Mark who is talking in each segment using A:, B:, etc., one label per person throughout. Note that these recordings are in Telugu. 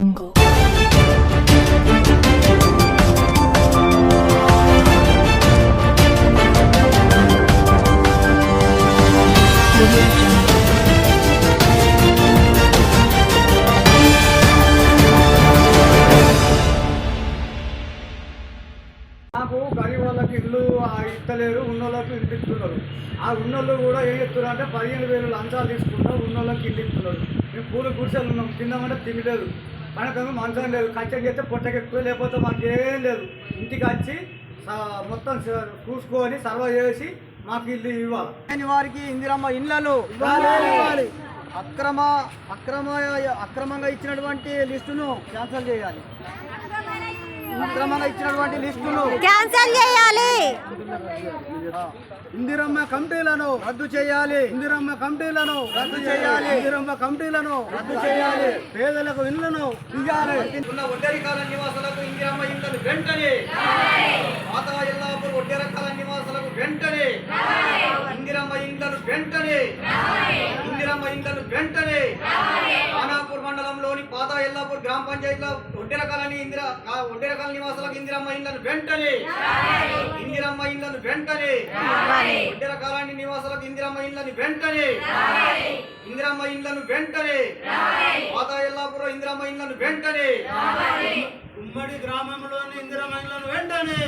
A: Jungle.
B: నాకు గరీబ్ వాళ్ళకి ఇల్లు ఇస్తలేరు, ఉన్నోళ్ళకి ఇల్లు ఇస్తున్నారు. ఆ ఉన్నోళ్ళు కూడా ఏం చెప్తున్నారు అంటే 15,000 లంచాలు తీసుకుంటాం, ఉన్నోళ్ళకి ఇల్లు ఇస్తున్నారు. మేము పూలు గుడిసెలు ఉన్నాం, తిందామంటే తినలేదు, మనకేమో మంచం లేదు, కచ్చం చేస్తే పొట్టకెక్కువ, లేకపోతే మాకు ఏం లేదు. ఇంటికి వచ్చి మొత్తం చూసుకొని సర్వ చేసి మాకు ఇల్లు ఇవ్వాలి. వారికి ఇందిరమ్మ ఇళ్ళలు అక్రమంగా ఇచ్చినటువంటి లిస్టును క్యాన్సల్ చేయాలి. అక్రమంగా ఇచ్చినటువంటి లిస్టును
C: క్యాన్సల్ చేయాలి.
B: ఇందిరమ్మ కమిటీలను రద్దు చేయాలి. ఇందిరమ్మ కమిటీలను రద్దు చేయాలి. ఇందిరమ్మ కమిటీలను రద్దు చేయాలి. పేదలకు ఇళ్లను ఇవ్వాలి. ఒడ్డెరకాల నివాసులకు ఇందిరమ్మ ఇళ్లను వెంటనే, పాత ఎల్లాపూర్ ఒడ్డెరకాల నివాసులకు వెంటనే ఇందిరమ్మ ఇళ్లను వెంటనే, ఇందిరమ్మ ఇళ్లను వెంటనే. ఖానాపూర్ మండలంలోని పాత ఎల్లాపూర్ గ్రామ పంచాయతీలో ఒడ్డెరకాల నివాసులకు ఇందిరమ్మ ఇళ్లను వెంటనే, ఇందిరమ్మ ఇళ్లను వెంటనే, ఒడ్డెరకాల నివాసులకు ఇందిరమ్మ ఇళ్లను వెంటనే, ఇందిరమ్మ ఇళ్లను వెంటనే, పాత ఎల్లాపూర్ ఇందిరమ్మ ఇళ్లను వెంటనే, ఉమ్మడి గ్రామంలోని ఇందిరమ్మ ఇళ్లను వెంటనే,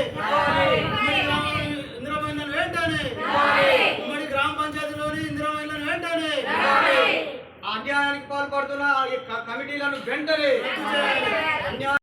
B: ఇందిరమ్మ ఇళ్లను వెంటనే, ఉమ్మడి గ్రామ పంచాయతీలోని ఇందిరమ్మ ఇళ్లను వెంటనే, అన్యాయానికి పాల్పడుతున్న కమిటీలను వెంటనే